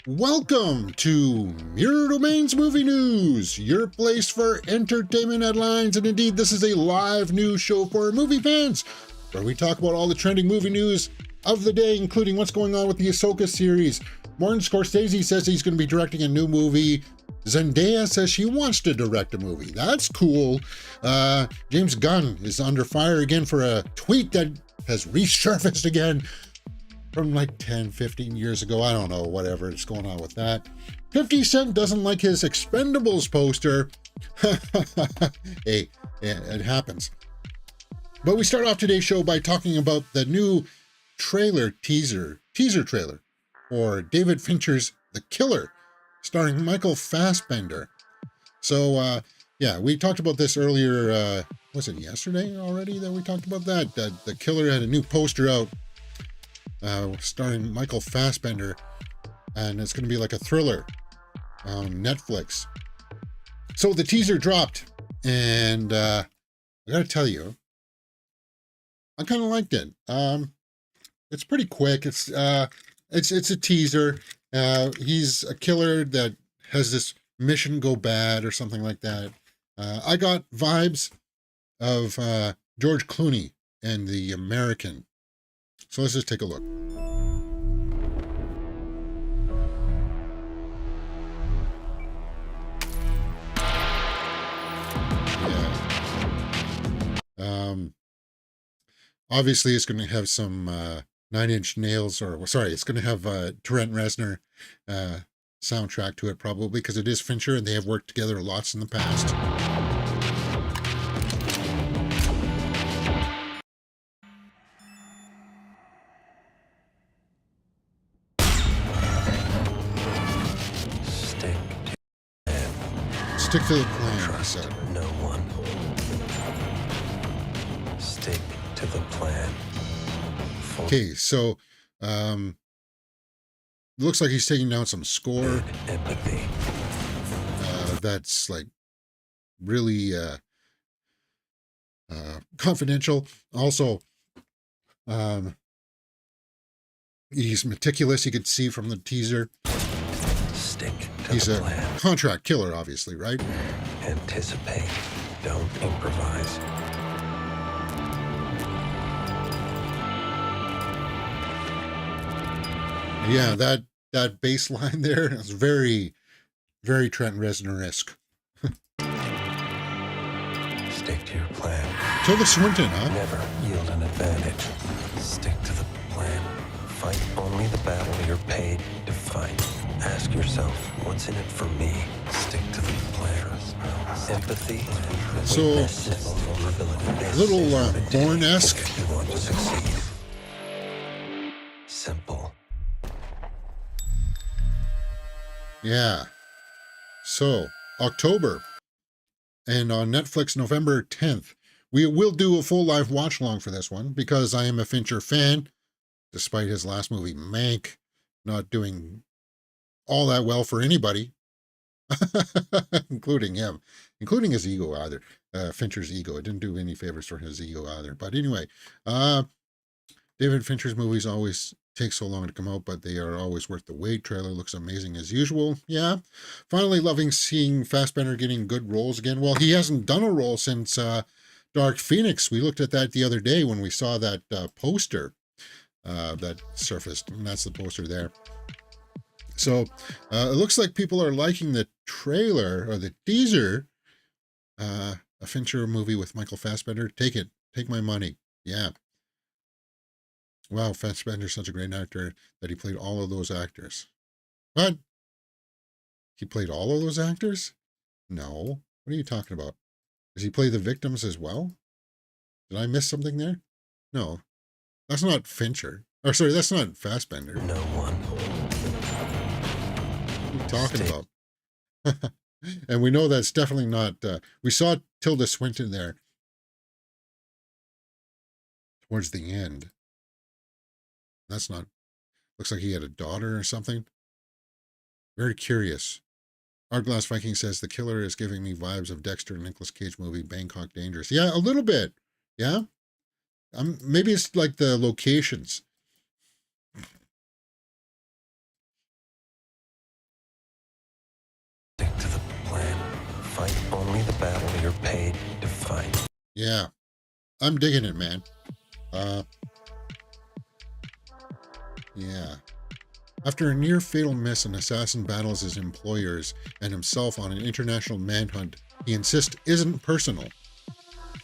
Welcome to Mirror Domain's Movie News, your place for entertainment headlines, and indeed this is a live news show for movie fans, where we talk about all the trending movie news of the day, including what's going on with the Ahsoka series. Martin Scorcese says he's going to be directing a new movie. Zendaya says she wants to direct a movie. That's cool. James Gunn is under fire again for a tweet that has resurfaced again from like 10, 15 years ago. I don't know, whatever is going on with that. 50 Cent doesn't like his Expendables poster. Hey, it happens. But we start off today's show by talking about the new teaser trailer for David Fincher's The Killer, starring Michael Fassbender. So, yeah, we talked about this earlier. Was it yesterday already that we talked about that? The Killer had a new poster out starring Michael Fassbender, and it's going to be like a thriller on Netflix. So the teaser dropped, and I got to tell you, I kind of liked it. It's pretty quick. It's a teaser. He's a killer that has this mission go bad or something like that. I got vibes of George Clooney and The American. So let's just take a look. Yeah. Obviously it's going to have some Nine Inch Nails, it's going to have Trent Reznor soundtrack to it probably, because it is Fincher and they have worked together lots in the past. Stick to the plan, I said. No one. Stick to the plan. Okay, so looks like he's taking down some score. Empathy. That's like really confidential. Also, he's meticulous. You could see from the teaser. Stick to He's the a plan. contract killer, obviously, right? Anticipate. Don't improvise. Yeah, that bass line there is very, very Trent Reznor-esque. Stick to your plan. Tilda Swinton, huh? Never yield an advantage. Stick to the plan. Fight only the battle you're paid to fight. Ask yourself, what's in it for me? Stick to the plan. Empathy. So, vulnerability. a little Bourne-esque. If you want to succeed. Simple. Yeah. So, October. And on Netflix, November 10th. We will do a full live watch along for this one, because I am a Fincher fan, despite his last movie, Mank, not doing all that well for anybody, including him, including his ego either. Fincher's ego. It didn't do any favors for his ego either. But anyway, David Fincher's movies always take so long to come out, but they are always worth the wait. Trailer looks amazing as usual. Yeah. Finally loving seeing Fassbender getting good roles again. Well, he hasn't done a role since Dark Phoenix. We looked at that the other day when we saw that poster that surfaced, and that's the poster there. So it looks like people are liking the trailer or the teaser. A Fincher movie with Michael Fassbender. Take it. Take my money. Yeah. Wow, Fassbender's such a great actor that he played all of those actors. What? He played all of those actors? No. What are you talking about? Does he play the victims as well? Did I miss something there? No. That's not Fincher. Or sorry, that's not Fassbender. No one. What are you talking about? And we know that's definitely not... we saw Tilda Swinton there towards the end. That's not... Looks like he had a daughter or something. Very curious. Artglass Viking says, the killer is giving me vibes of Dexter and Nicolas Cage movie, Bangkok Dangerous. Yeah, a little bit. Yeah? Maybe it's like the locations. the battle you're paid to fight. Yeah, I'm digging it, man. Yeah. After a near-fatal miss, an assassin battles his employers and himself on an international manhunt he insists isn't personal.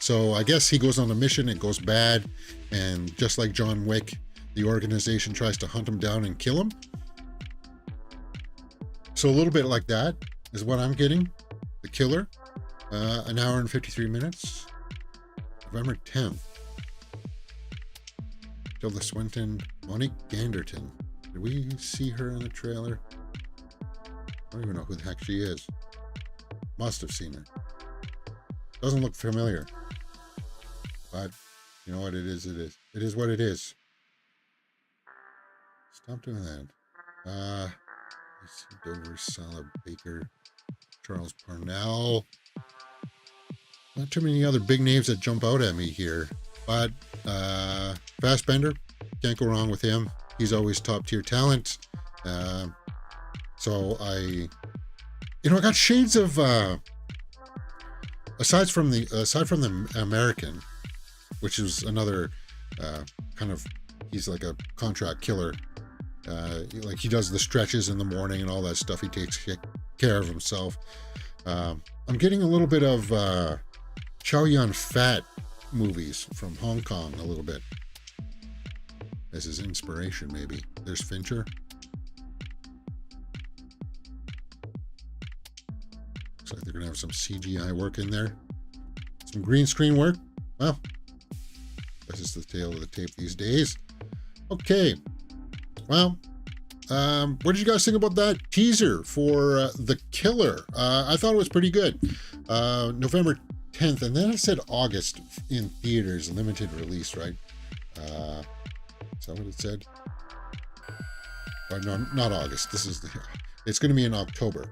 So I guess he goes on a mission, it goes bad, and just like John Wick, the organization tries to hunt him down and kill him. So a little bit like that is what I'm getting. The Killer, an hour and 53 minutes. November 10th. Tilda Swinton, Monique Ganderton. Did we see her in the trailer? I don't even know who the heck she is. Must have seen her. Doesn't look familiar. But you know what it is, it is. It is what it is. Stop doing that. Dover, Sala Baker, Charles Parnell. Not too many other big names that jump out at me here. But Fassbender, can't go wrong with him. He's always top tier talent. So I got shades of aside from the American, which is another kind of, he's like a contract killer. Like he does the stretches in the morning and all that stuff. He takes care of himself. I'm getting a little bit of Chow Yun-fat movies from Hong Kong a little bit. As his inspiration, maybe. There's Fincher. Looks like they're going to have some CGI work in there. Some green screen work. Well, this is the tale of the tape these days. Okay. Well, what did you guys think about that teaser for The Killer? I thought it was pretty good. November 10th, and then it said August in theaters, limited release, right? Is that what it said? Oh, no, not August. It's going to be in October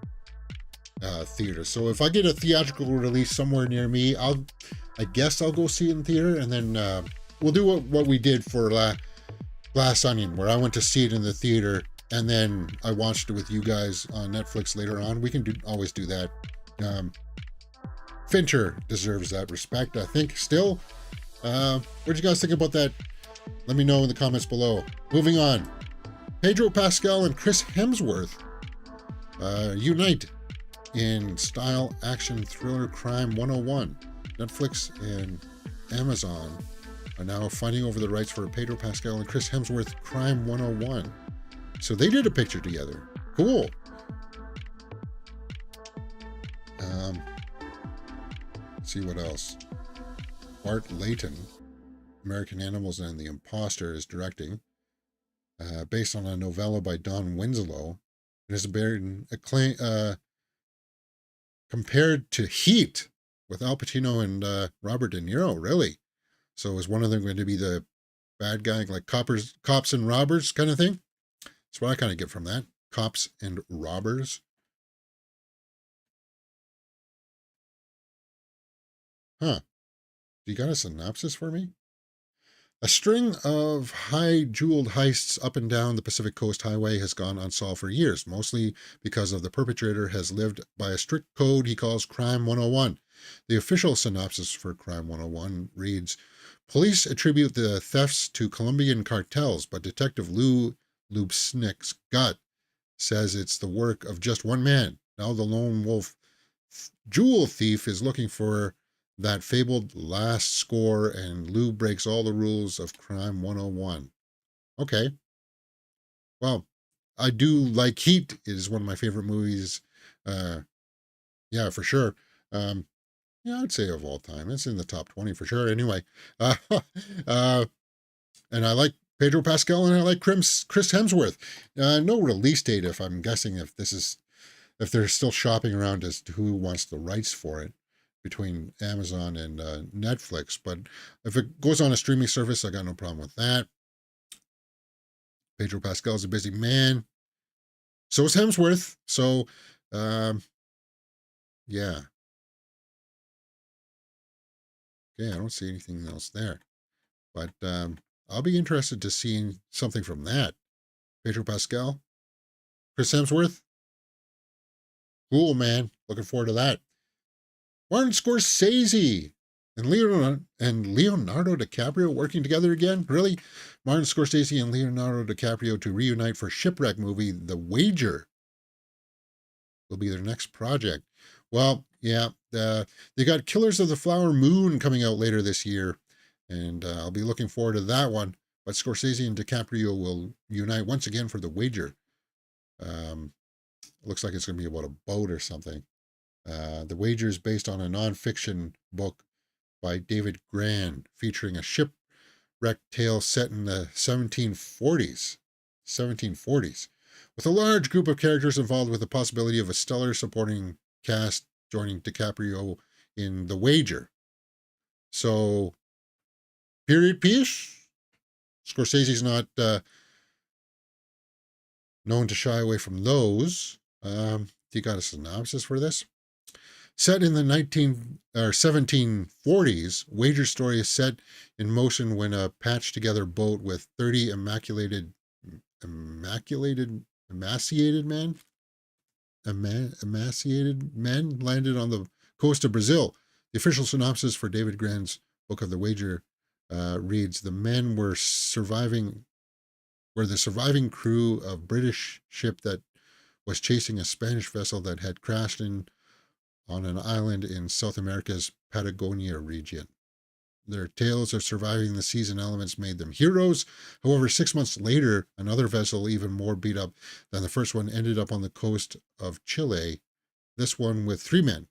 theater. So if I get a theatrical release somewhere near me, I guess I'll go see it in theater, and then we'll do what we did for Glass Onion, where I went to see it in the theater, and then I watched it with you guys on Netflix later on. We can always do that. Fincher deserves that respect, I think, still. What did you guys think about that? Let me know in the comments below. Moving on. Pedro Pascal and Chris Hemsworth unite in style action thriller crime 101. Netflix and Amazon are now fighting over the rights for Pedro Pascal and Chris Hemsworth Crime 101. So they did a picture together. Cool. Let's see what else. Bart Layton, American Animals and the Imposter, is directing. Based on a novella by Don Winslow. It has been compared to Heat with Al Pacino and Robert De Niro, really. So is one of them going to be the bad guy, like cops and robbers kind of thing? That's what I kind of get from that. Cops and robbers. Huh. You got a synopsis for me? A string of high-jeweled heists up and down the Pacific Coast Highway has gone unsolved for years, mostly because of the perpetrator has lived by a strict code he calls Crime 101. The official synopsis for Crime 101 reads, police attribute the thefts to Colombian cartels, but Detective Lou Lubsnick's gut says it's the work of just one man. Now the lone wolf jewel thief is looking for that fabled last score, and Lou breaks all the rules of Crime 101. Okay. Well, I do like Heat. It is one of my favorite movies. Yeah, for sure. Yeah, I'd say of all time. It's in the top 20 for sure. Anyway, and I like Pedro Pascal and I like Chris Hemsworth. No release date, if I'm guessing if they're still shopping around as to who wants the rights for it between Amazon and Netflix. But if it goes on a streaming service, I got no problem with that. Pedro Pascal's a busy man. So is Hemsworth. So, yeah. Okay, I don't see anything else there. But I'll be interested to see something from that. Pedro Pascal, Chris Hemsworth. Cool, man. Looking forward to that. Martin Scorsese and Leonardo DiCaprio working together again? Really? Martin Scorsese and Leonardo DiCaprio to reunite for shipwreck movie The Wager will be their next project. Well, yeah, they got Killers of the Flower Moon coming out later this year, and I'll be looking forward to that one. But Scorsese and DiCaprio will unite once again for The Wager. Looks like it's going to be about a boat or something. The Wager is based on a nonfiction book by David Grann, featuring a shipwreck tale set in the 1740s. 1740s. With a large group of characters involved, with the possibility of a stellar supporting cast joining DiCaprio in The Wager. So, period piece. Scorsese's not known to shy away from those. You got a synopsis for this? Set in the 1740s, Wager story is set in motion when a patched together boat with 30 emaciated men landed on the coast of Brazil. The official synopsis for David Grann's book of The Wager reads: the men were the surviving crew of British ship that was chasing a Spanish vessel that had crashed on an island in South America's Patagonia region. Their tales of surviving the season elements made them heroes. However, 6 months later, another vessel, even more beat up than the first one, ended up on the coast of Chile, this one with 3 men.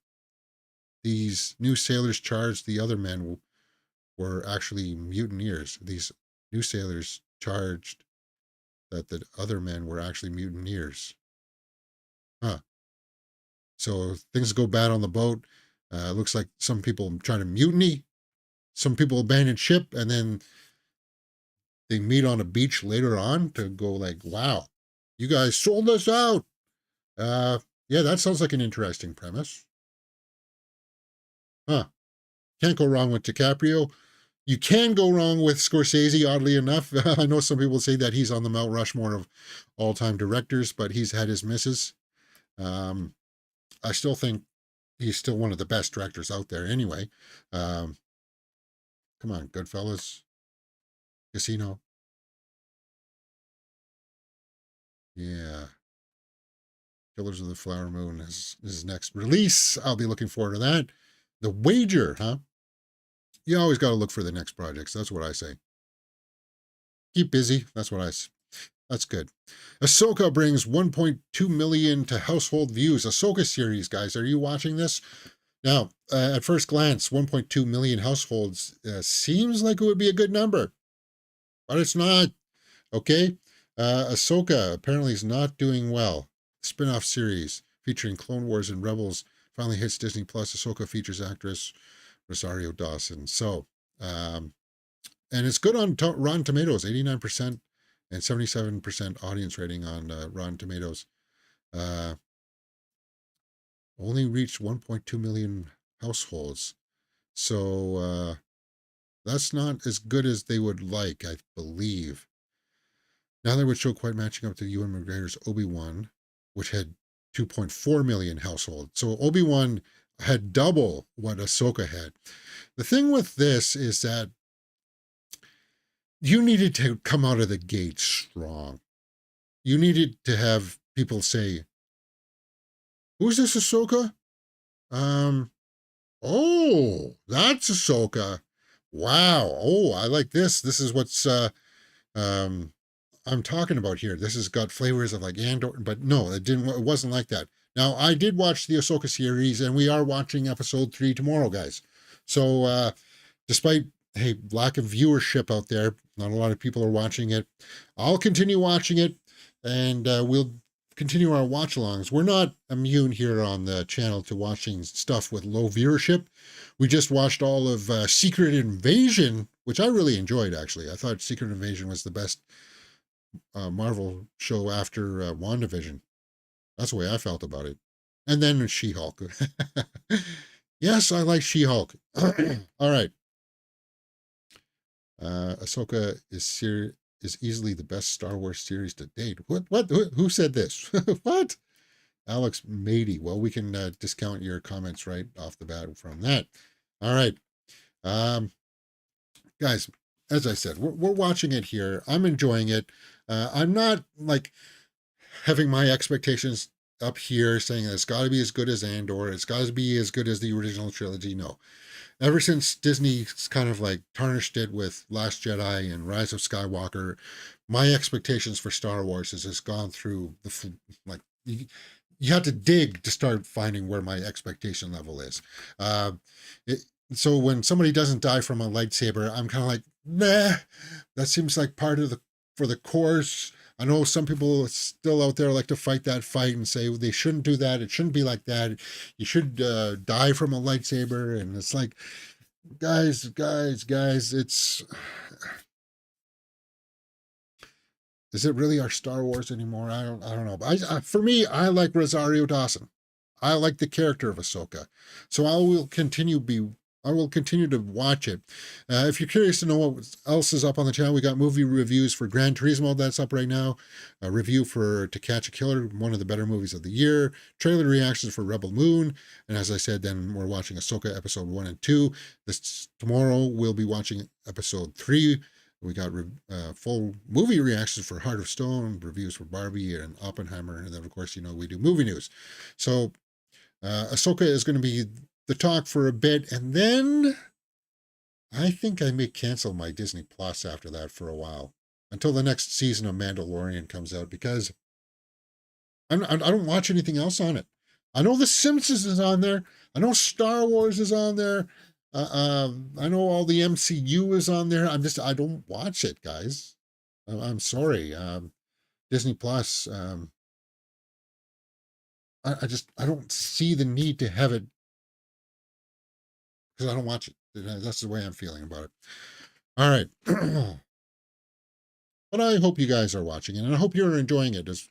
These new sailors charged the other men were actually mutineers. These new sailors charged that the other men were actually mutineers. So things go bad on the boat. Looks like some people trying to mutiny. Some people abandon ship, and then they meet on a beach later on to go like, wow, you guys sold us out. Yeah, that sounds like an interesting premise. Can't go wrong with DiCaprio. You can go wrong with Scorsese, oddly enough. I know some people say that he's on the Mount Rushmore of all-time directors, but he's had his misses. I still think he's still one of the best directors out there anyway. Come on, Goodfellas, Casino. Yeah. Killers of the Flower Moon is his next release. I'll be looking forward to that. The Wager, huh? You always got to look for the next projects. That's what I say. Keep busy. That's good. Ahsoka brings 1.2 million to household views. Ahsoka series, guys. Are you watching this? Now, at first glance, 1.2 million households seems like it would be a good number, but it's not. Okay? Ahsoka apparently is not doing well. Spin-off series featuring Clone Wars and Rebels finally hits Disney Plus. Ahsoka features actress Rosario Dawson. So, and it's good on Rotten Tomatoes, 89% and 77% audience rating on Rotten Tomatoes. Only reached 1.2 million households. So that's not as good as they would like, I believe. Now they would show quite matching up to Ewan McGregor's Obi-Wan, which had 2.4 million households. So Obi-Wan had double what Ahsoka had. The thing with this is that you needed to come out of the gate strong. You needed to have people say, who's this Ahsoka? Oh, that's Ahsoka. Wow. Oh, I like this. This is what's I'm talking about here. This has got flavors of like Andor, but no, it wasn't like that. Now, I did watch the Ahsoka series, and we are watching episode 3 tomorrow, guys. So, despite, lack of viewership out there, not a lot of people are watching it. I'll continue watching it, and we'll continue our watch-alongs. We're not immune here on the channel to watching stuff with low viewership. We just watched all of Secret Invasion, which I really enjoyed, actually. I thought Secret Invasion was the best Marvel show after WandaVision. That's the way I felt about it. And then She-Hulk. Yes, I like She-Hulk. All right. Ahsoka is easily the best Star Wars series to date. What? Who said this? What? Alex Mady. Well, we can discount your comments right off the bat from that. All right. Um, guys, as I said, we're watching it here. I'm enjoying it. I'm not like having my expectations up here saying it's got to be as good as Andor. It's got to be as good as the original trilogy. No. Ever since Disney's kind of like tarnished it with Last Jedi and Rise of Skywalker, my expectations for Star Wars has just gone through the like you have to dig to start finding where my expectation level is. Uh, it, so when somebody doesn't die from a lightsaber, I'm kind of like, nah, that seems like part of the for the course. I know some people still out there like to fight that fight and say they shouldn't do that. It shouldn't be like that. You should die from a lightsaber. And it's like, guys, it's is it really our Star Wars anymore? I don't know. For me, I like Rosario Dawson. I like the character of Ahsoka, so I will continue to watch it. If you're curious to know what else is up on the channel, we got movie reviews for Gran Turismo that's up right now. A review for To Catch a Killer, one of the better movies of the year. Trailer reactions for Rebel Moon, and as I said, then we're watching Ahsoka episode 1 and 2. Tomorrow we'll be watching episode 3. We got full movie reactions for Heart of Stone, reviews for Barbie and Oppenheimer, and then of course we do movie news. So Ahsoka is going to be the talk for a bit, and then I think I may cancel my Disney Plus after that for a while until the next season of Mandalorian comes out, because I don't watch anything else on it. I know The Simpsons is on there. I know Star Wars is on there. I know all the MCU is on there. I don't watch it, guys. I'm sorry. Disney Plus. I don't see the need to have it because I don't watch it. That's the way I'm feeling about it. All right. But I hope you guys are watching it, and I hope you're enjoying it as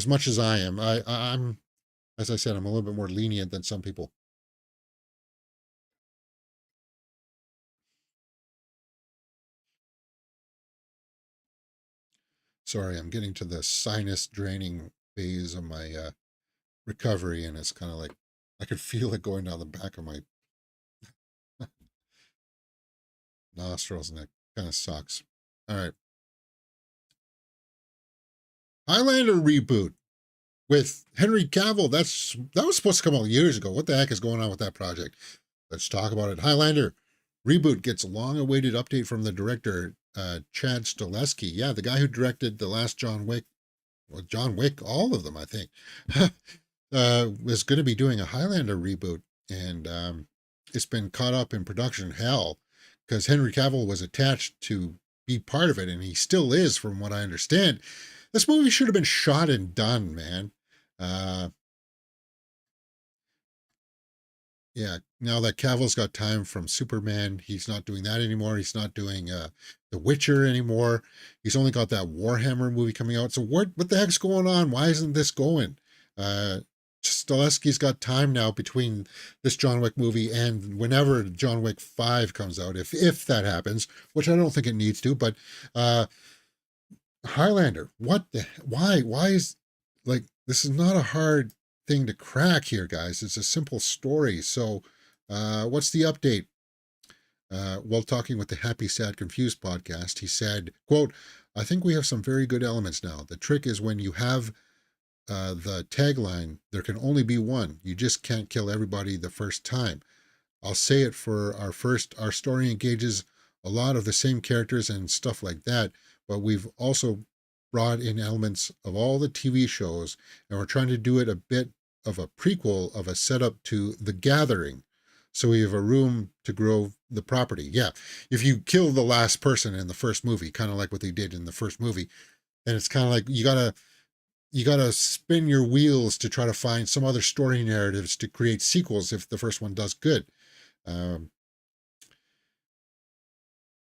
much as I am. I'm, as I said, I'm a little bit more lenient than some people. Sorry, I'm getting to the sinus draining phase of my recovery, and it's kind of like I could feel it going down the back of my nostrils, and it kind of sucks. All right. Highlander reboot with Henry Cavill. That was supposed to come out years ago. What the heck is going on with that project? Let's talk about it. Highlander reboot gets a long-awaited update from the director, Chad Stahelski. Yeah, the guy who directed the last John Wick, all of them, I think, was going to be doing a Highlander reboot, and it's been caught up in production hell because Henry Cavill was attached to be part of it, and he still is, from what I understand. This movie should have been shot and done, man. Yeah, now that Cavill's got time from Superman, he's not doing that anymore. He's not doing The Witcher anymore. He's only got that Warhammer movie coming out. So what the heck's going on? Why isn't this going? Stahelski's got time now between this John Wick movie and whenever John Wick 5 comes out, if that happens, which I don't think it needs to, but Highlander, why is, like, this is not a hard thing to crack here, guys. It's a simple story. So what's the update? While talking with the Happy Sad Confused podcast, he said, quote, "I think we have some very good elements now. The trick is when you have the tagline, there can only be one. You just can't kill everybody the first time. I'll say it for our story engages a lot of the same characters and stuff like that, but we've also brought in elements of all the TV shows, and we're trying to do it a bit of a prequel of a setup to The Gathering. So we have a room to grow the property." Yeah, if you kill the last person in the first movie, kind of like what they did in the first movie, then it's kind of like you gotta spin your wheels to try to find some other story narratives to create sequels if the first one does good.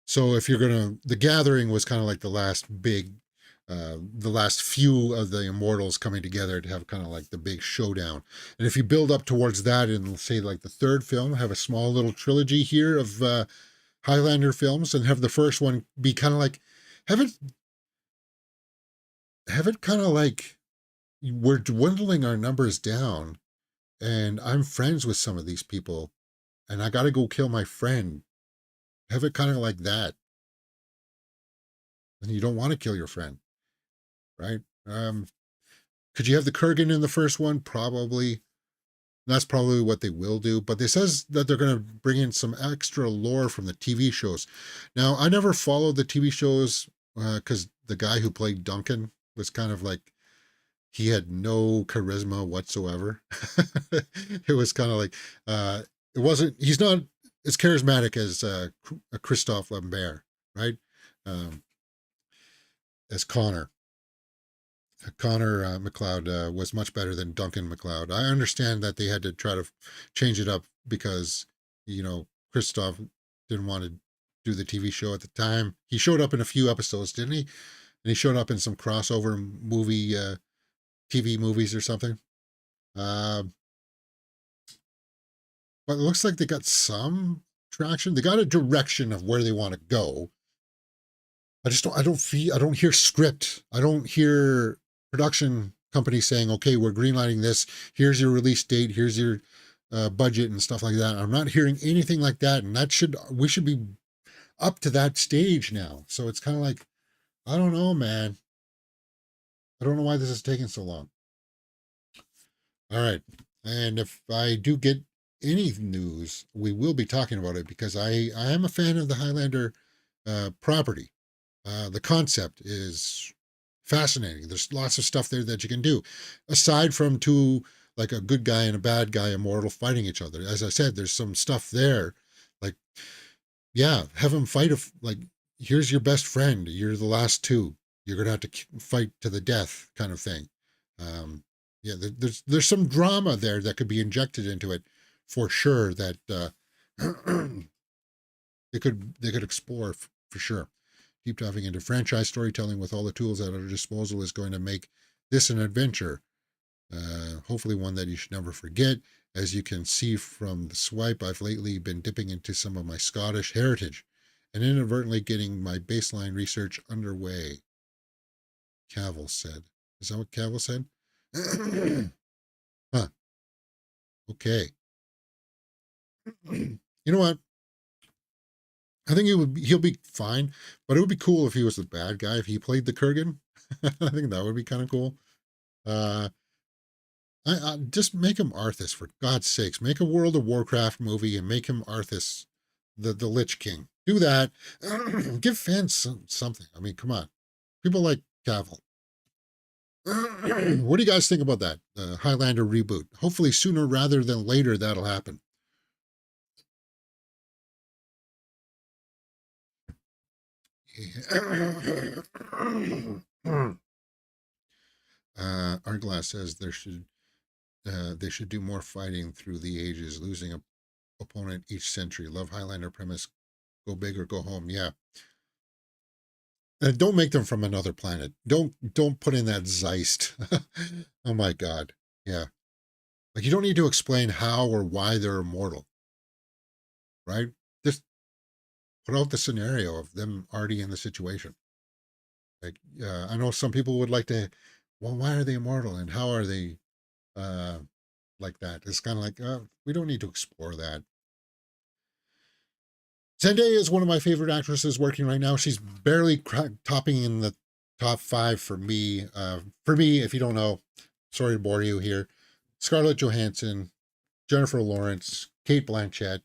So if you're The Gathering was kind of like the last few of the immortals coming together to have kind of like the big showdown. And if you build up towards that and say like the third film, have a small little trilogy here of Highlander films, and have the first one be kind of like, have it kind of like, we're dwindling our numbers down, and I'm friends with some of these people, and I got to go kill my friend. Have it kind of like that. And you don't want to kill your friend, right? Could you have the Kurgan in the first one? Probably. That's probably what they will do. But it says that they're going to bring in some extra lore from the TV shows. Now, I never followed the TV shows because the guy who played Duncan was kind of like, he had no charisma whatsoever. It was kind of like, it wasn't, he's not as charismatic as Christophe Lambert, right? Um, as Connor. Connor McLeod was much better than Duncan McLeod. I understand that they had to try to change it up because, Christoph didn't want to do the TV show at the time. He showed up in a few episodes, didn't he? And he showed up in some crossover movie, TV movies or something. But it looks like they got some traction. They got a direction of where they want to go. I don't hear script. I don't hear production companies saying, okay, we're greenlighting this. Here's your release date. Here's your budget and stuff like that. I'm not hearing anything like that. And we should be up to that stage now. So it's kind of like, I don't know, man. I don't know why this is taking so long. All right. And if I do get any news, we will be talking about it because I am a fan of the Highlander property. The concept is fascinating. There's lots of stuff there that you can do. Aside from two, like a good guy and a bad guy immortal fighting each other. As I said, there's some stuff there. Like, yeah, have them fight. Like, here's your best friend. You're the last two. You're going to have to fight to the death kind of thing. Yeah, there's some drama there that could be injected into it for sure that they could explore for sure. Deep diving into franchise storytelling with all the tools at our disposal is going to make this an adventure. Hopefully one that you should never forget. As you can see from the swipe, I've lately been dipping into some of my Scottish heritage and inadvertently getting my baseline research underway. Cavill said. Is that what Cavill said? Huh. Okay. You know what? I think he'll be fine, but it would be cool if he was the bad guy, if he played the Kurgan. I think that would be kind of cool. I just make him Arthas, for God's sakes. Make a World of Warcraft movie and make him Arthas, the Lich King. Do that. Give fans something. I mean, come on. People like Cavill. What do you guys think about that? Highlander reboot. Hopefully sooner rather than later that'll happen. Arglass says they should do more fighting through the ages, losing a opponent each century. Love Highlander premise. Go big or go home. Yeah. And don't make them from another planet. Don't put in that Zeist. Oh my God. Yeah. Like, you don't need to explain how or why they're immortal. Right? Just put out the scenario of them already in the situation. Like, I know some people would like to, well, why are they immortal and how are they like that? It's kind of like, we don't need to explore that. Zendaya is one of my favorite actresses working right now. She's barely topping in the top 5 for me. If you don't know, sorry to bore you here. Scarlett Johansson, Jennifer Lawrence, Kate Blanchett,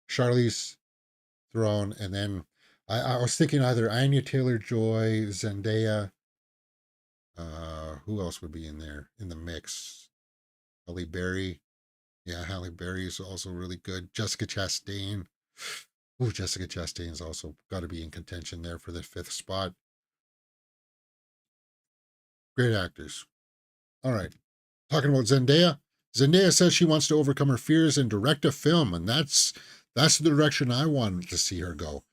Charlize Theron, and then I was thinking either Anya Taylor-Joy, Zendaya. Who else would be in there in the mix? Halle Berry. Yeah, Halle Berry is also really good. Jessica Chastain. Ooh, Jessica Chastain's also got to be in contention there for the 5th spot. Great actors. All right. Talking about Zendaya. Zendaya says she wants to overcome her fears and direct a film, and that's the direction I wanted to see her go.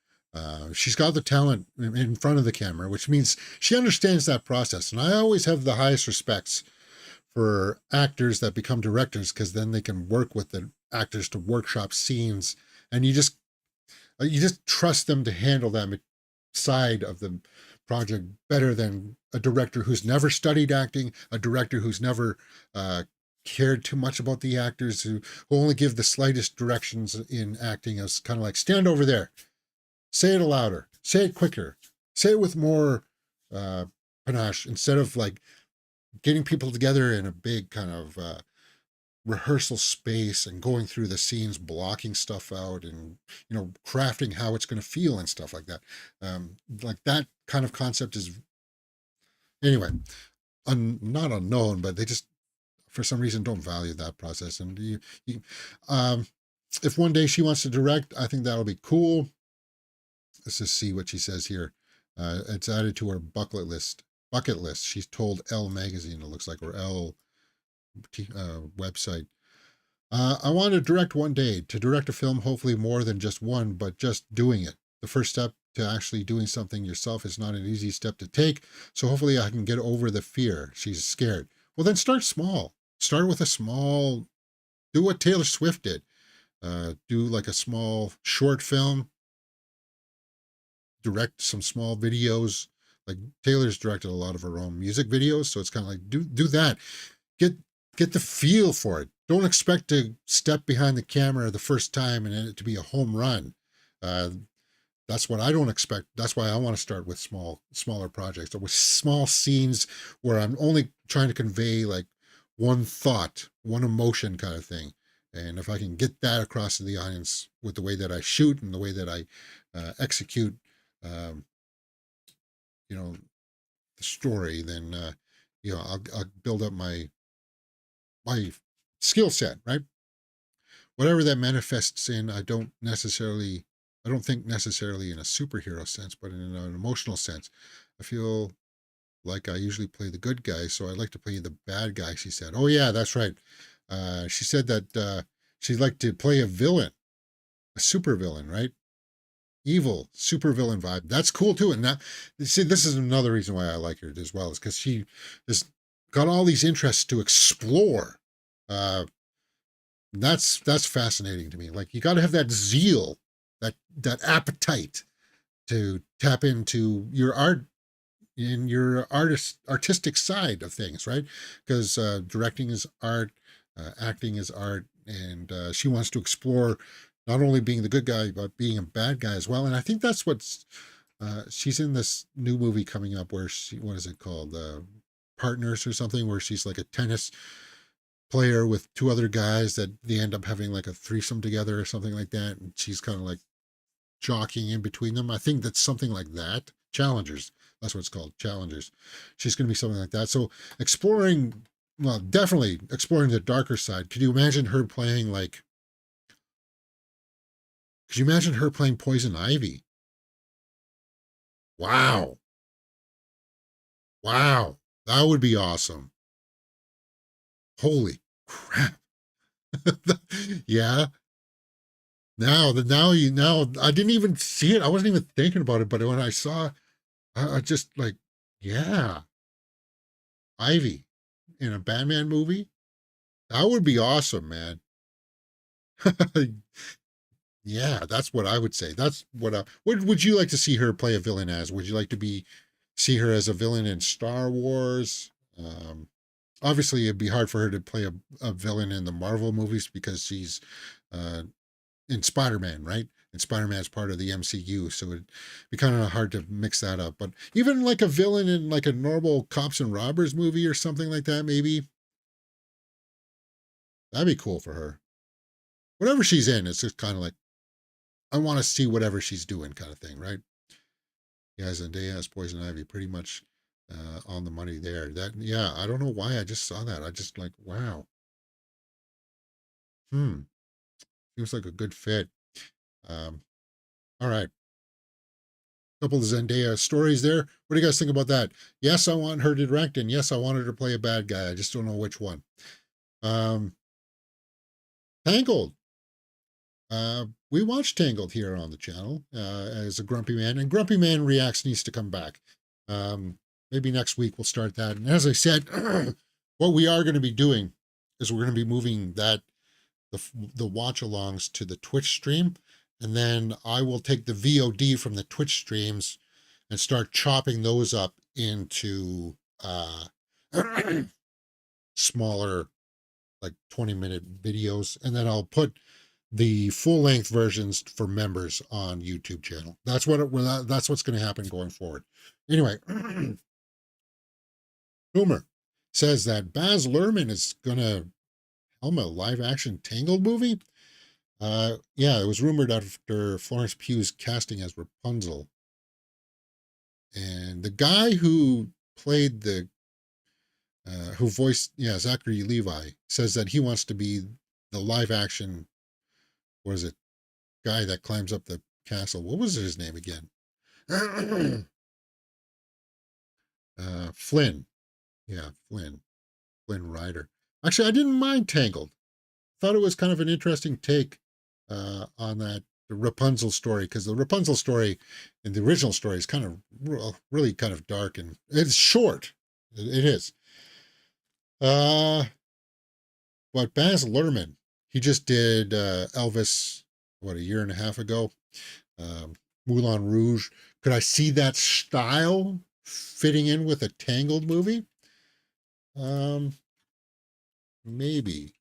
She's got the talent in front of the camera, which means she understands that process. And I always have the highest respects for actors that become directors, because then they can work with the actors to workshop scenes, and you just trust them to handle that side of the project better than a director who's never studied acting, a director who's never cared too much about the actors, who only give the slightest directions in acting, as kind of like, stand over there, say it louder, say it quicker, say it with more panache, instead of like getting people together in a big kind of rehearsal space and going through the scenes, blocking stuff out, and crafting how it's going to feel and stuff like that. Like that kind of concept is, anyway, not unknown, but they just for some reason don't value that process. And if one day she wants to direct, I think that'll be cool. Let's just see what she says here. It's added to her bucket list. She's told Elle magazine, it looks like, or Elle website. I want to direct one day, to direct a film, hopefully more than just one, but just doing it. The first step to actually doing something yourself is not an easy step to take, so hopefully I can get over the fear. She's scared. Well, then start small. Start with a small, do what Taylor Swift did. Do like a small short film, direct some small videos. Like Taylor's directed a lot of her own music videos, so it's kind of like, do that. Get the feel for it. Don't expect to step behind the camera the first time and it to be a home run. That's what I don't expect. That's why I want to start with smaller projects, or with small scenes where I'm only trying to convey like one thought, one emotion kind of thing. And if I can get that across to the audience with the way that I shoot and the way that I execute, the story, then I'll build up my skill set, right? Whatever that manifests in, I don't think necessarily in a superhero sense, but in an emotional sense. I feel like I usually play the good guy, so I like to play the bad guy, she said. Oh yeah, that's right. She said that she'd like to play a villain, a super villain, right? Evil super villain vibe. That's cool too. And that, see, this is another reason why I like her as well, is because she has got all these interests to explore. That's fascinating to me. Like, you got to have that zeal, that appetite to tap into your art, in your artistic side of things, right? Because directing is art, acting is art, and she wants to explore not only being the good guy but being a bad guy as well. And I think that's what's she's in this new movie coming up where what is it called, Partners or something, where she's like a tennis player with two other guys that they end up having like a threesome together or something like that, and she's kind of like jockeying in between them. I think that's something like that. Challengers, that's what it's called, Challengers. She's going to be something like that. So definitely exploring the darker side. Could you imagine her playing Poison Ivy? Wow, that would be awesome. Holy crap. Yeah. Now I didn't even see it. I wasn't even thinking about it, but when I saw, I just like, yeah, Ivy in a Batman movie, that would be awesome, man. Yeah, that's what I would say. That's what would you like to see her play a villain as? Would you like to see her as a villain in Star Wars? Obviously it'd be hard for her to play a villain in the Marvel movies because she's in Spider-Man, right? And Spider-Man's part of the MCU, so it'd be kind of hard to mix that up. But even like a villain in like a normal cops and robbers movie or something like that, maybe, that'd be cool for her. Whatever she's in, it's just kind of like, I want to see whatever she's doing kind of thing, right? Yeah, Zendaya as Poison Ivy, pretty much on the money there. Yeah, I don't know why I just saw that. I just like, wow. Seems like a good fit. All right. Couple of Zendaya stories there. What do you guys think about that? Yes, I want her to direct, and yes, I want her to play a bad guy. I just don't know which one. Tangled. We watched Tangled here on the channel as a Grumpy Man, and Grumpy Man Reacts needs to come back. Maybe next week we'll start that. And as I said, what we are going to be doing is we're going to be moving the watch-alongs to the Twitch stream, and then I will take the VOD from the Twitch streams and start chopping those up into smaller, like 20-minute videos, and then I'll put the full-length versions for members on YouTube channel. That's what's going to happen going forward. Anyway, rumor says that Baz Luhrmann is going to helm a live-action Tangled movie. Yeah, it was rumored after Florence Pugh's casting as Rapunzel. And the guy who played who voiced, Zachary Levi, says that he wants to be the live action, what is it, guy that climbs up the castle. What was his name again? Flynn. Yeah, Flynn. Flynn Rider. Actually, I didn't mind Tangled. Thought it was kind of an interesting take on that the Rapunzel story, because the Rapunzel story in the original story is kind of really kind of dark, and it's short. It is. But Baz Luhrmann, he just did Elvis, what, a year and a half ago? Moulin Rouge. Could I see that style fitting in with a Tangled movie? Maybe.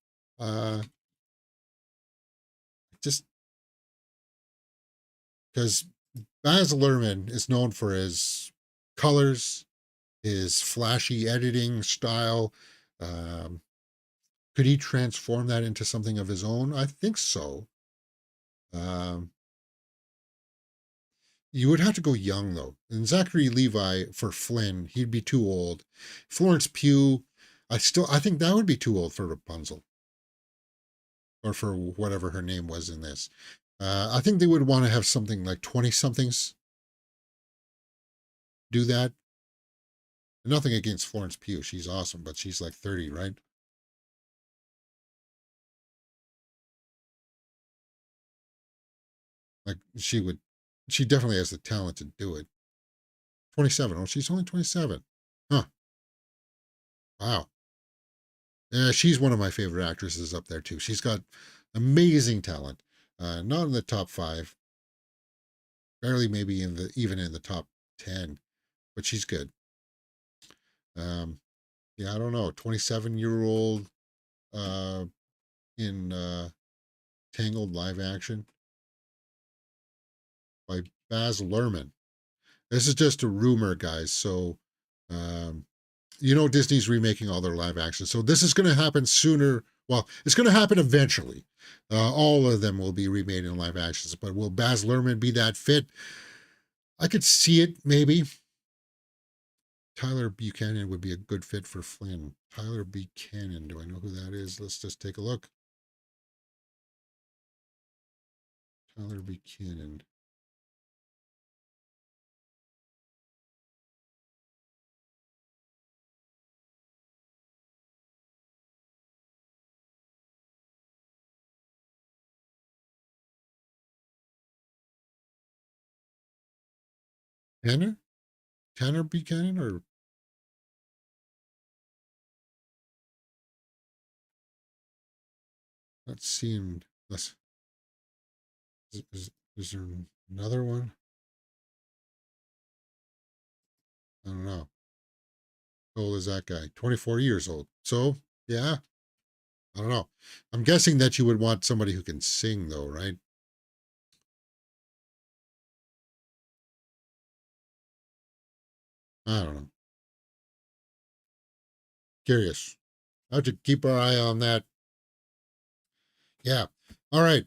Just because Baz Luhrmann is known for his colors, his flashy editing style. Could he transform that into something of his own? I think so. You would have to go young, though. And Zachary Levi for Flynn, he'd be too old. Florence Pugh, I think that would be too old for Rapunzel. Or for whatever her name was in this. I think they would want to have something like 20-somethings do that. Nothing against Florence Pugh. She's awesome, but she's like 30, right? Like she definitely has the talent to do it. 27. Oh, she's only 27. Huh. Wow. Yeah, she's one of my favorite actresses up there too. She's got amazing talent. Not in the top 5. Barely maybe even in the top 10, but she's good. Yeah, I don't know. 27-year-old in Tangled live action by Baz Luhrmann. This is just a rumor, guys. So, Disney's remaking all their live action. So this is going to happen sooner. Well, it's going to happen eventually. All of them will be remade in live actions. But will Baz Luhrmann be that fit? I could see it, maybe. Tyler Buchanan would be a good fit for Flynn. Tyler Buchanan. Do I know who that is? Let's just take a look. Tyler Buchanan. Tanner? Tanner Buchanan or let's see. Is there another one? I don't know. How old is that guy? 24 years old. So, yeah, I don't know. I'm guessing that you would want somebody who can sing, though, right? I don't know. Curious. I have to keep our eye on that. Yeah. All right.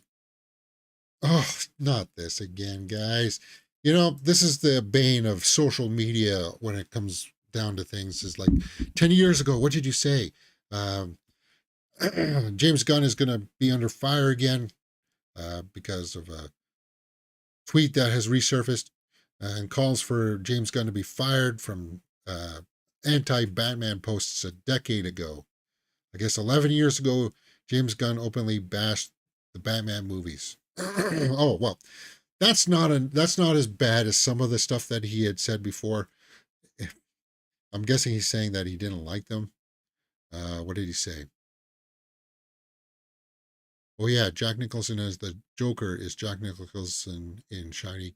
Oh, not this again, guys. This is the bane of social media when it comes down to things. Is like 10 years ago, what did you say? Um, James Gunn is going to be under fire again because of a tweet that has resurfaced and calls for James Gunn to be fired from anti-Batman posts a decade ago. I guess 11 years ago, James Gunn openly bashed the Batman movies. Oh, well, that's not as bad as some of the stuff that he had said before. I'm guessing he's saying that he didn't like them. What did he say? Oh yeah, Jack Nicholson as the Joker is Jack Nicholson in shiny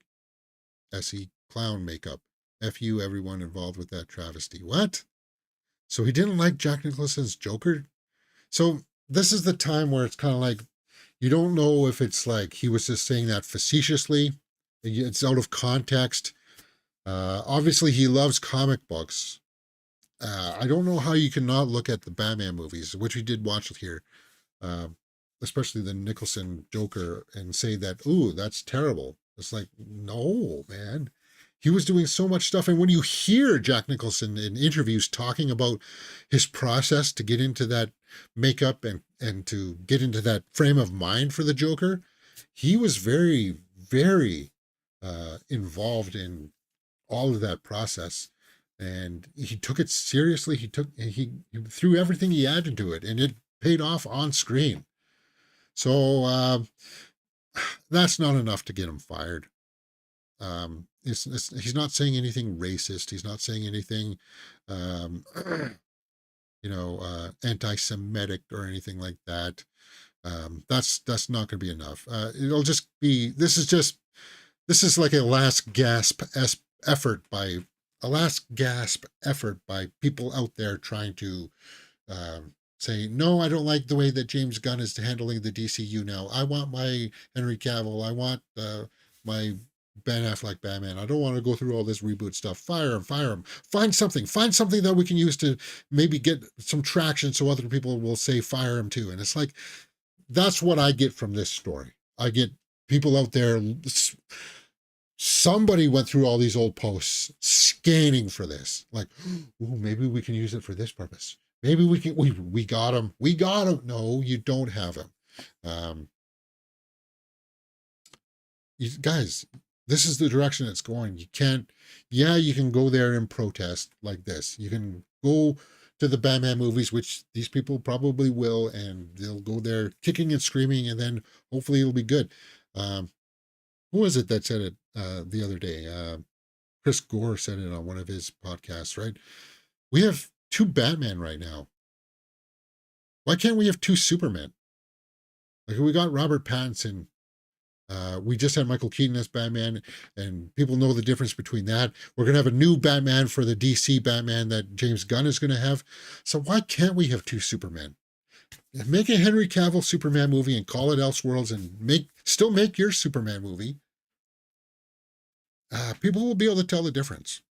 SE clown makeup. F you, everyone involved with that travesty. What? So he didn't like Jack Nicholson's Joker? So this is the time where it's kind of like, you don't know if it's like he was just saying that facetiously. It's out of context. Obviously, he loves comic books. I don't know how you cannot look at the Batman movies, which we did watch here, uh, especially the Nicholson Joker, and say that, ooh, that's terrible. It's like, no, man. He was doing so much stuff. And when you hear Jack Nicholson in interviews talking about his process to get into that makeup and to get into that frame of mind for the Joker, he was very, very involved in all of that process. And he took it seriously. He threw everything he had into it, and it paid off on screen. So that's not enough to get him fired. He's not saying anything racist. He's not saying anything, um, anti-Semitic or anything like that. That's not going to be enough. It'll just be. This is like a last gasp effort by people out there trying to say, no, I don't like the way that James Gunn is handling the DCU now. I want my Henry Cavill. I want my Ben Affleck Batman. I don't want to go through all this reboot stuff. Fire him. Find something that we can use to maybe get some traction so other people will say fire him too. And it's like, that's what I get from this story. I get people out there. Somebody went through all these old posts scanning for this. Like, ooh, maybe we can use it for this purpose. Maybe we got him. No, you don't have him. Guys, this is the direction it's going. You can go there and protest like this. You can go to the Batman movies, which these people probably will, and they'll go there kicking and screaming, and then hopefully it'll be good. Who was it that said it the other day? Chris Gore said it on one of his podcasts, right? We have 2 Batman right now. Why can't we have 2 Supermen? Like, we got Robert Pattinson. We just had Michael Keaton as Batman, and people know the difference between that. We're going to have a new Batman for the DC Batman that James Gunn is going to have. So why can't we have 2 Supermen? Make a Henry Cavill Superman movie and call it Elseworlds, and still make your Superman movie. People will be able to tell the difference.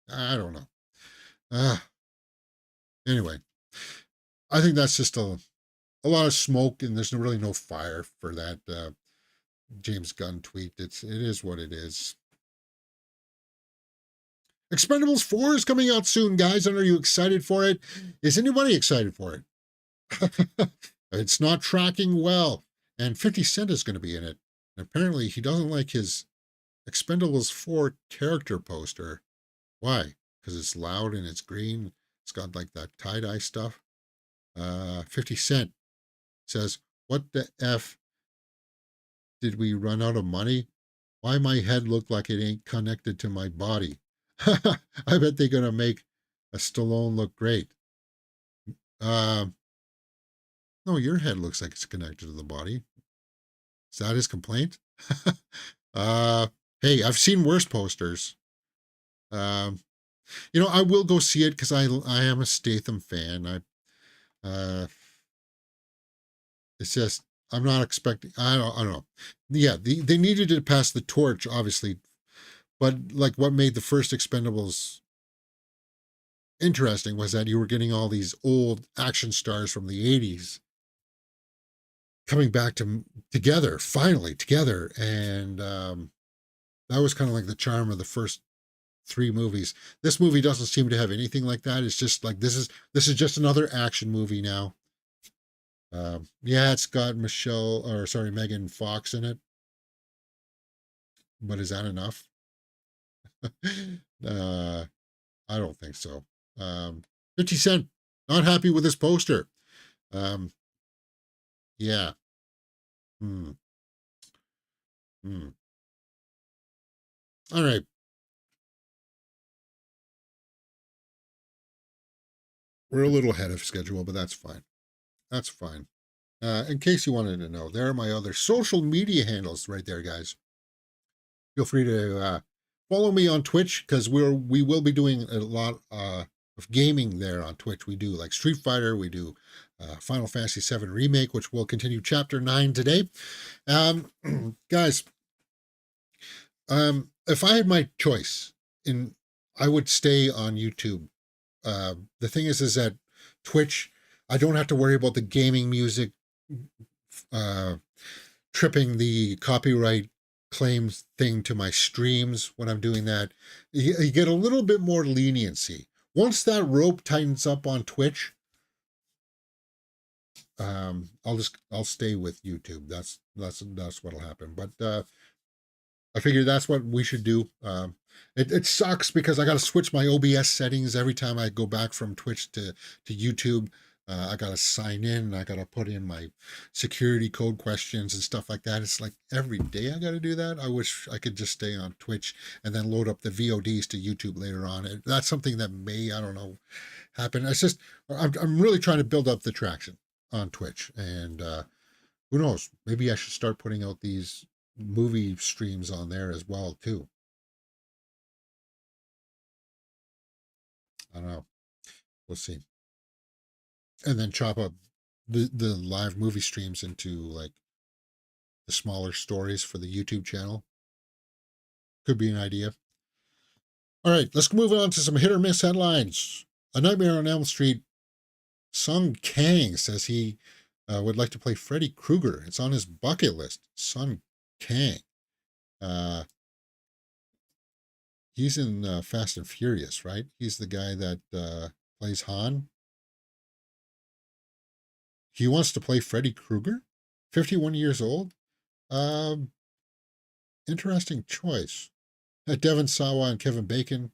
I don't know. Anyway, I think that's just a lot of smoke, and there's really no fire for that James Gunn tweet. It is what it is. Expendables 4 is coming out soon, guys. And are you excited for it? Is anybody excited for it? It's not tracking well. And 50 Cent is going to be in it. And apparently he doesn't like his Expendables 4 character poster. Why? Because it's loud and it's green. It's got like that tie-dye stuff. 50 Cent says, what the F did we run out of money? Why my head look like it ain't connected to my body? I bet they're going to make a Stallone look great. No, your head looks like it's connected to the body. Is that his complaint? Hey, I've seen worse posters. I will go see it because I am a Statham fan. It's just, I'm not expecting, I don't know. Yeah, they needed to pass the torch, obviously. But like what made the first Expendables interesting was that you were getting all these old action stars from the 80s coming back finally together. And that was kind of like the charm of the first 3 movies. This movie doesn't seem to have anything like that. It's just like, this is just another action movie now. Yeah, it's got Megan Fox in it. But is that enough? I don't think so. 50 Cent, not happy with this poster. Yeah. All right. We're a little ahead of schedule, but that's fine. That's fine. In case you wanted to know, there are my other social media handles right there, guys. Feel free to follow me on Twitch, because we will be doing a lot of gaming there on Twitch. We do like Street Fighter, we do Final Fantasy VII Remake, which will continue Chapter 9 today. Guys, if I had my choice, I would stay on YouTube. The thing is that Twitch, I don't have to worry about the gaming music tripping the copyright claims thing to my streams when I'm doing that. You get a little bit more leniency. Once that rope tightens up on Twitch, I'll stay with YouTube. That's what'll happen. But I figured that's what we should do. It sucks because I got to switch my OBS settings every time I go back from Twitch to YouTube. I got to sign in. I got to put in my security code questions and stuff like that. It's like every day I got to do that. I wish I could just stay on Twitch and then load up the VODs to YouTube later on. That's something that may, I don't know, happen. It's just, I'm really trying to build up the traction on Twitch. And who knows? Maybe I should start putting out these movie streams on there as well, too. I don't know. We'll see. And then chop up the live movie streams into like the smaller stories for the YouTube channel. Could be an idea. All right, let's move on to some hit or miss headlines. A Nightmare on Elm Street. Sung Kang says he would like to play Freddy Krueger. It's on his bucket list. Sung Kang. He's in Fast and Furious, right? He's the guy that plays Han. He wants to play Freddy Krueger, 51 years old. Interesting choice. Devin Sawa and Kevin Bacon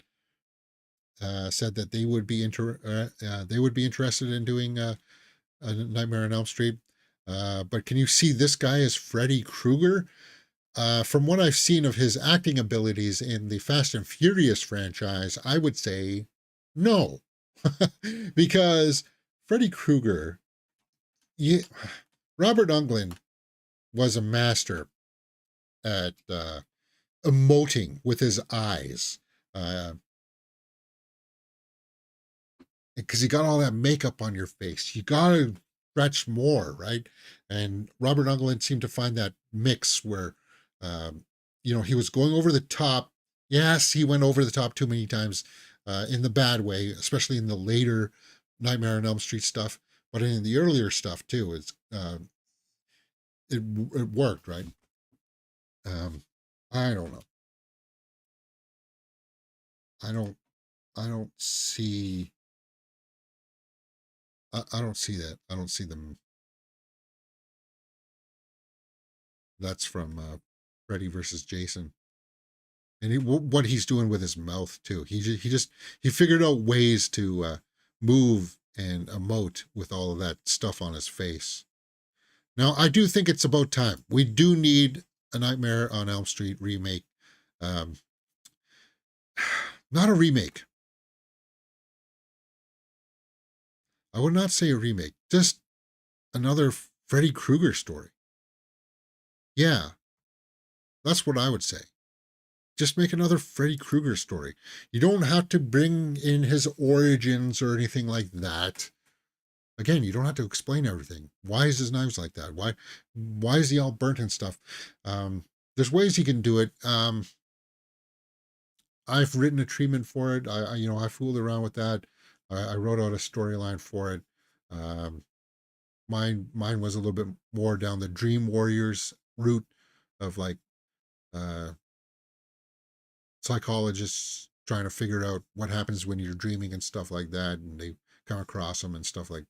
said that they would be interested in doing a Nightmare on Elm Street. But can you see this guy as Freddy Krueger? From what I've seen of his acting abilities in the Fast and Furious franchise, I would say no, because Freddy Krueger. Robert Englund was a master at emoting with his eyes, because you got all that makeup on your face. You got to stretch more, right? And Robert Englund seemed to find that mix where, he was going over the top. Yes, he went over the top too many times in the bad way, especially in the later Nightmare on Elm Street stuff. But in the earlier stuff too, it worked, right? I don't know. I don't see. I don't see that. I don't see them. That's from Freddy versus Jason, and what he's doing with his mouth too. He figured out ways to move and emote with all of that stuff on his face. Now, I do think it's about time. We do need a Nightmare on Elm Street remake. Not a remake. I would not say a remake. Just another Freddy Krueger story. Yeah, that's what I would say. Just make another Freddy Krueger story. You don't have to bring in his origins or anything like that. Again, you don't have to explain everything. Why is his knives like that? Why is he all burnt and stuff? There's ways you can do it. I've written a treatment for it. I fooled around with that. I wrote out a storyline for it. Mine was a little bit more down the Dream Warriors route of like psychologists trying to figure out what happens when you're dreaming and stuff like that, and they come across them and stuff like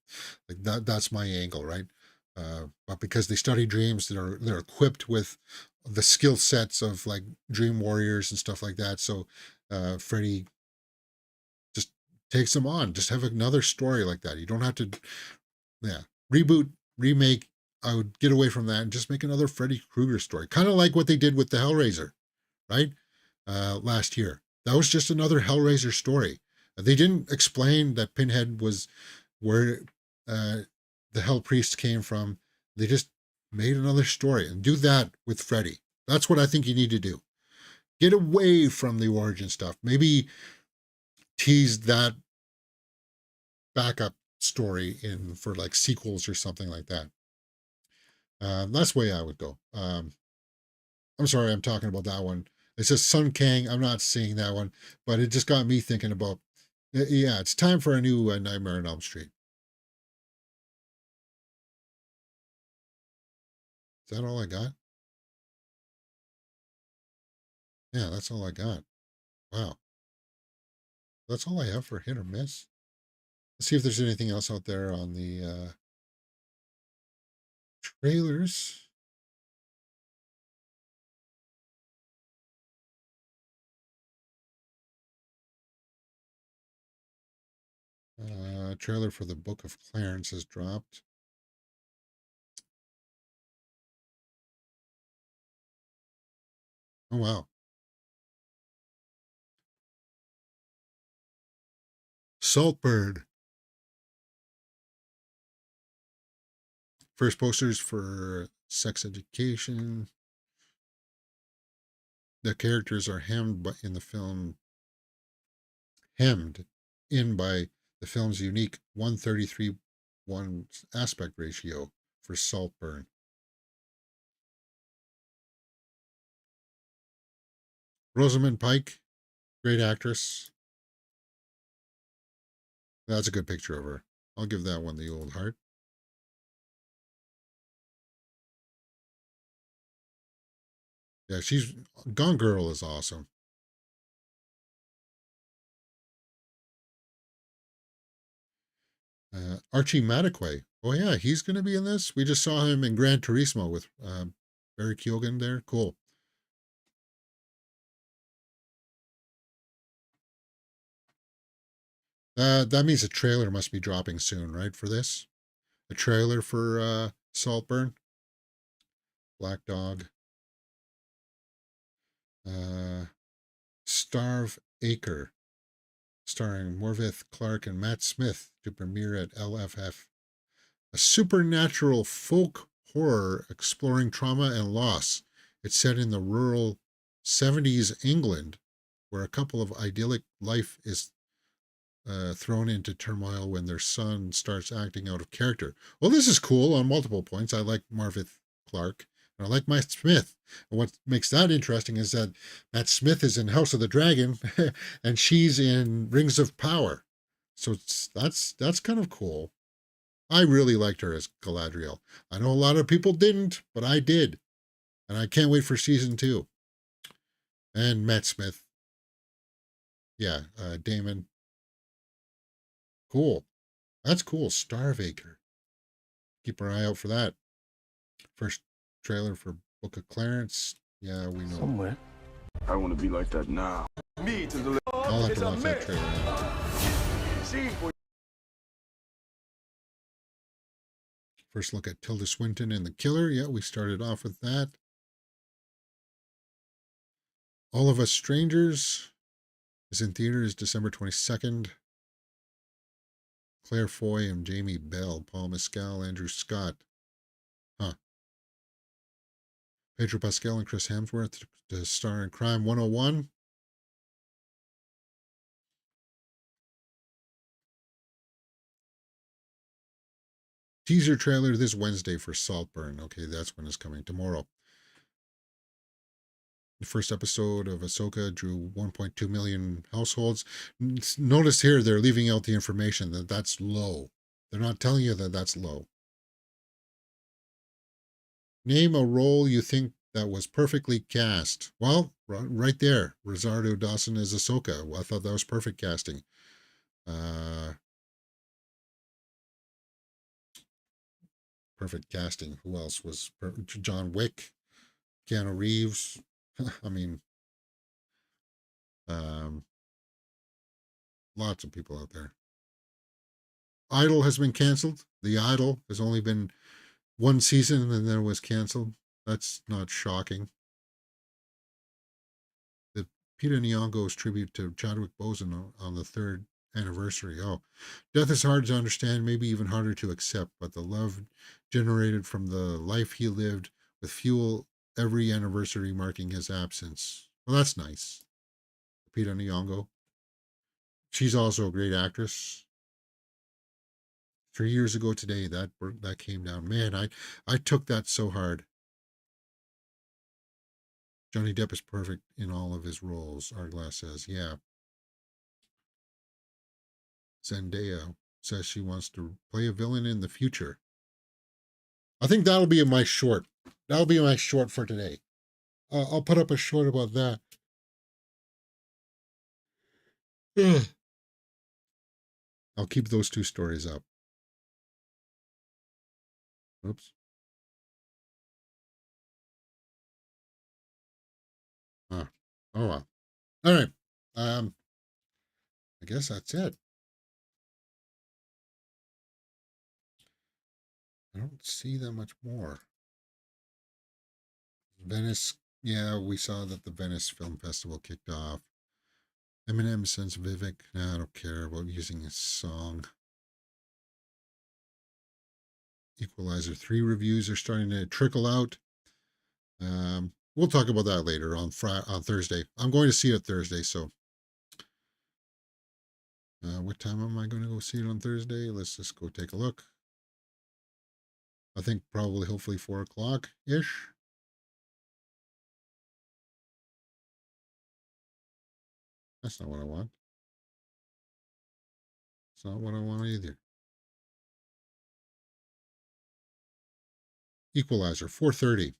that. That's my angle, right? But because they study dreams, they're equipped with the skill sets of like dream warriors and stuff like that. So Freddy just takes them on. Just have another story like that. You don't have to, reboot, remake. I would get away from that and just make another Freddy Krueger story, kind of like what they did with the Hellraiser, right? Last year. That was just another Hellraiser story. They didn't explain that Pinhead was where the Hell Priest came from. They just made another story, and do that with Freddy. That's what I think you need to do. Get away from the origin stuff. Maybe tease that backup story in for like sequels or something like that. That's the way I would go. I'm sorry, I'm talking about that one. It says Sun Kang. I'm not seeing that one, but it just got me thinking about, yeah, it's time for a new Nightmare on Elm Street. Is that all I got? Yeah, that's all I got. Wow. That's all I have for hit or miss. Let's see if there's anything else out there on the trailers. Trailer for the Book of Clarence has dropped. Oh, wow. Saltburn. First posters for Sex Education. The characters are hemmed in the film, hemmed in by the film's unique 1:33:1 aspect ratio for Saltburn. Rosamund Pike, great actress. That's a good picture of her. I'll give that one the old heart. Yeah, she's Gone Girl is awesome. Archie Madekwe. Oh yeah, he's going to be in this. We just saw him in Gran Turismo with Barry Keoghan there. Cool. That means a trailer must be dropping soon, right? For this, a trailer for Saltburn, Black Dog, Starve Acre, starring Morvith Clark and Matt Smith, to premiere at LFF. A supernatural folk horror exploring trauma and loss. It's set in the rural 70s England, where a couple of idyllic life is thrown into turmoil when their son starts acting out of character. Well, this is cool on multiple points. I like Morvith Clark, and I like Matt Smith. And what makes that interesting is that Matt Smith is in House of the Dragon, and she's in Rings of Power. So that's kind of cool. I really liked her as Galadriel. I know a lot of people didn't, but I did. And I can't wait for season 2. And Matt Smith. Yeah, Damon. Cool. That's cool. Starvaker. Keep our eye out for that. First trailer for Book of Clarence. Yeah, we know. Somewhere. I want to be like that now. Me to the I'll have to watch that trailer now. First look at Tilda Swinton and the Killer. Yeah, we started off with that. All of Us Strangers is in theaters December 22nd. Claire Foy and Jamie Bell, Paul Mescal, Andrew Scott. Huh. Pedro Pascal and Chris Hemsworth to star in Crime 101. Teaser trailer this Wednesday for Saltburn. Okay, that's when it's coming. Tomorrow. The first episode of Ahsoka drew 1.2 million households. Notice here they're leaving out the information that that's low. They're not telling you that that's low. Name a role you think that was perfectly cast. Well, right there, Rosario Dawson as Ahsoka. Well, I thought that was perfect casting. Perfect casting. Who else was John Wick, Keanu Reeves? I mean, lots of people out there. Idol has been canceled. The Idol has only been one season and then it was canceled. That's not shocking. The Peter Nyong'o's tribute to Chadwick Boseman on the 3rd anniversary. Oh, death is hard to understand, maybe even harder to accept, but the love generated from the life he lived with fuel every anniversary marking his absence. Well, that's nice. Lupita Nyong'o. She's also a great actress. 3 years ago today, that came down. Man, I took that so hard. Johnny Depp is perfect in all of his roles, Arglass says. Yeah. Zendaya says she wants to play a villain in the future. I think that'll be my short. That'll be my short for today. I'll put up a short about that. I'll keep those two stories up. Oops. Oh well. All right. I guess that's it. I don't see that much more. Venice. Yeah, we saw that the Venice Film Festival kicked off. Eminem sends Vivek. Nah, I don't care about using his song. Equalizer 3 reviews are starting to trickle out. We'll talk about that later on Thursday. I'm going to see it Thursday, so what time am I going to go see it on Thursday? Let's just go take a look. I think probably, hopefully, 4 o'clock-ish. That's not what I want. It's not what I want either. Equalizer, 4:30.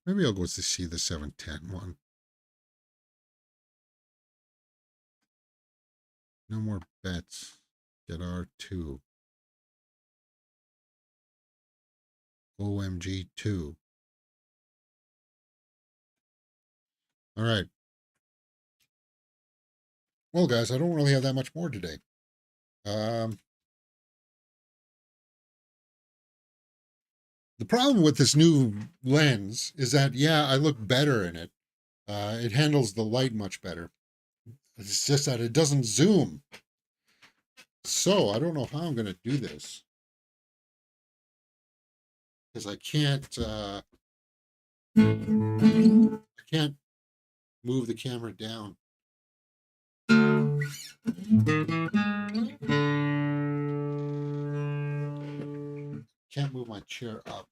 Maybe I'll go to see the 7:10 one. No more bets. Get R2. OMG 2. All right. Well, guys, I don't really have that much more today. The problem with this new lens is that, yeah, I look better in it. It handles the light much better. It's just that it doesn't zoom. So I don't know how I'm going to do this. Because I can't move the camera down. Can't move my chair up.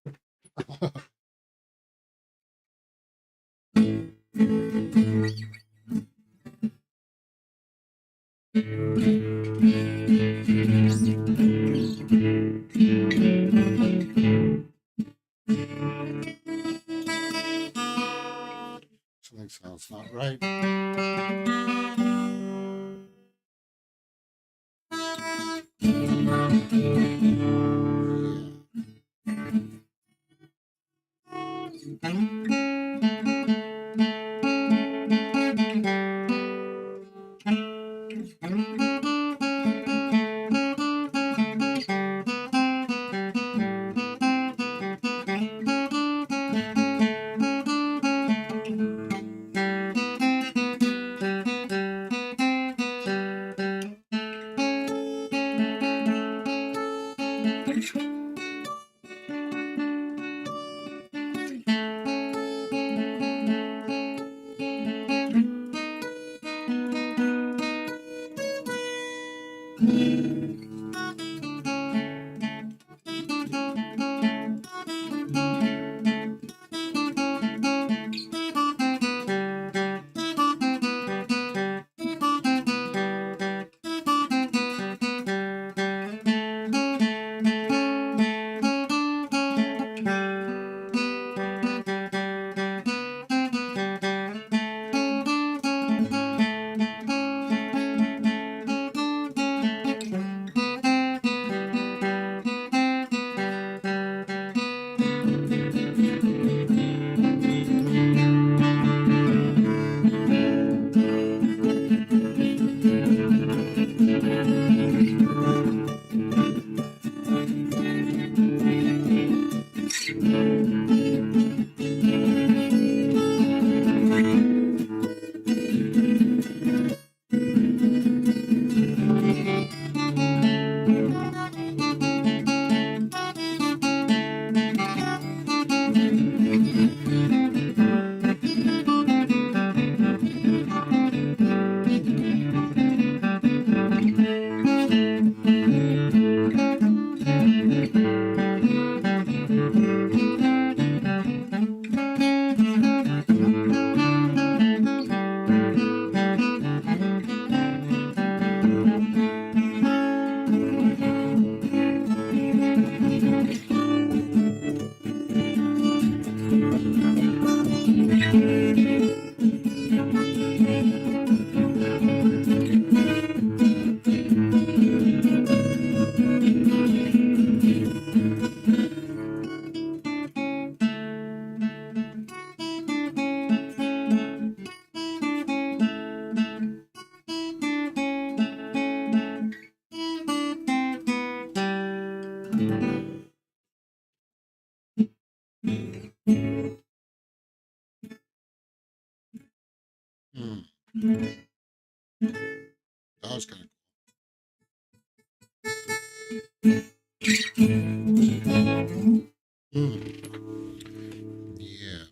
Something sounds not right. Hmm. That was kind of yeah.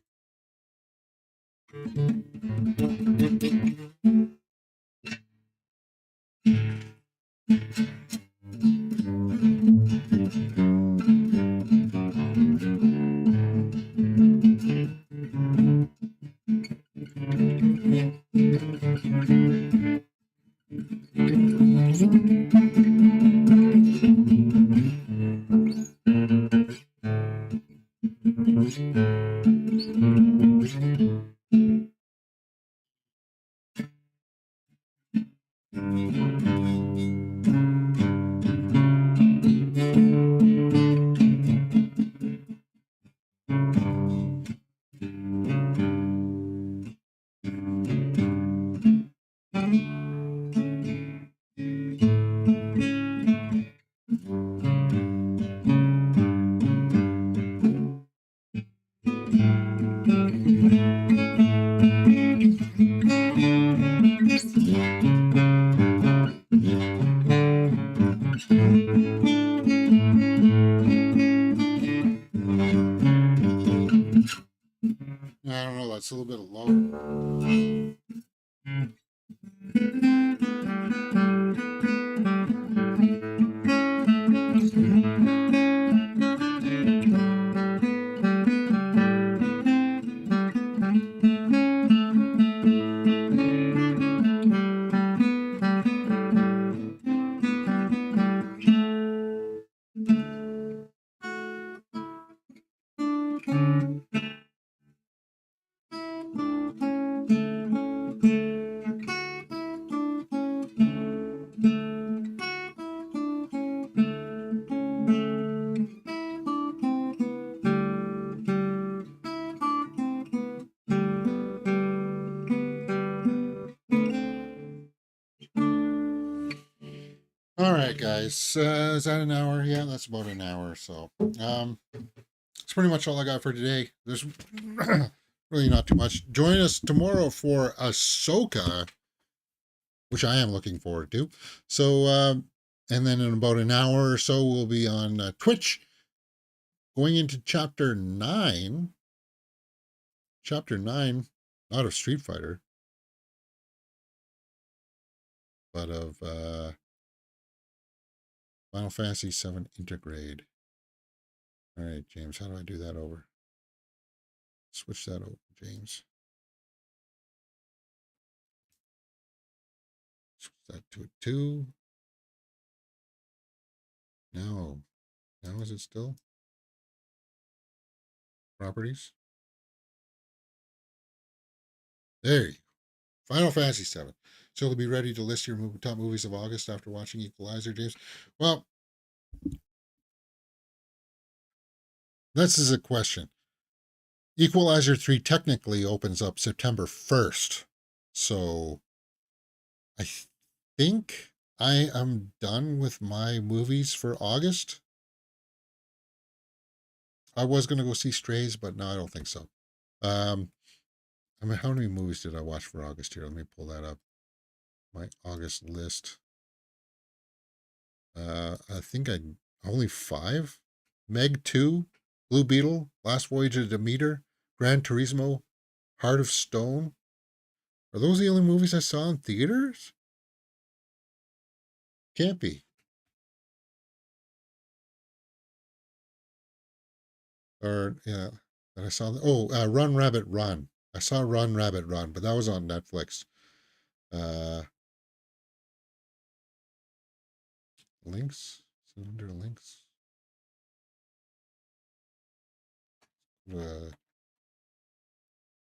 I don't know. That's a little bit low. All right, guys. Is that an hour? Yeah, that's about an hour. So, that's pretty much all I got for today. There's really not too much. Join us tomorrow for Ahsoka, which I am looking forward to. So, and then in about an hour or so, we'll be on Twitch going into chapter 9. Chapter 9, not of Street Fighter, but of Final Fantasy VII Intergrade. All right, James, how do I do that over? Switch that over, James. Switch that to a 2. No. Now is it still? Properties? There you go. Final Fantasy VII. So you'll be ready to list your top movies of August after watching Equalizer, James? Well, this is a question. Equalizer 3 technically opens up September 1st. So I think I am done with my movies for August. I was going to go see Strays, but no, I don't think so. I mean, how many movies did I watch for August here? Let me pull that up. My August list. I think I only 5. Meg 2, Blue Beetle, Last Voyage of Demeter, Gran Turismo, Heart of Stone. Are those the only movies I saw in theaters? Can't be. Or yeah, that I saw. Run Rabbit Run. I saw Run Rabbit Run, but that was on Netflix. Uh, links. Is it under links?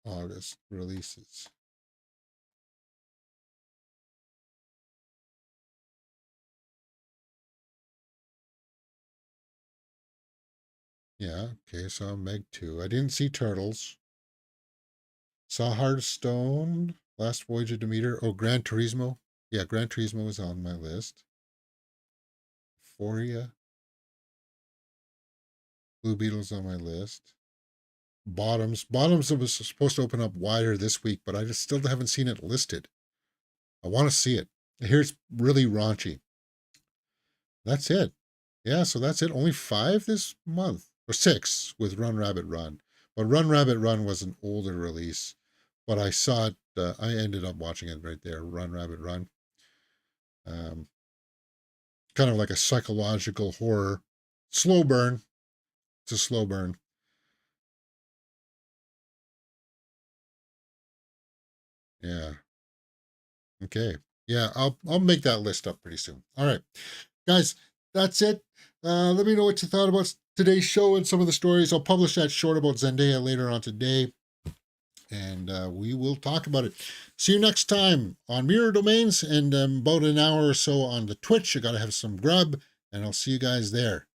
August releases. Yeah, okay, saw Meg 2. I didn't see Turtles. Saw Hearthstone, Last Voyage of Demeter. Oh, Gran Turismo. Yeah, Gran Turismo was on my list. Euphoria. Blue Beetle's on my list. Bottoms. Bottoms was supposed to open up wider this week, but I just still haven't seen it listed. I want to see it. Here's really raunchy. That's it. Yeah, so that's it. Only 5 this month. Or 6 with Run Rabbit Run. But Run Rabbit Run was an older release. But I saw it. I ended up watching it right there. Run Rabbit Run. Um, Kind of like a psychological horror. Slow burn. It's a slow burn. Yeah. Okay. Yeah, I'll make that list up pretty soon. All right. Guys, that's it. Let me know what you thought about today's show and some of the stories. I'll publish that short about Zendaya later on today, and we will talk about it. See you next time on Mirror Domains, and about an hour or so on the Twitch. I got to have some grub, and I'll see you guys there.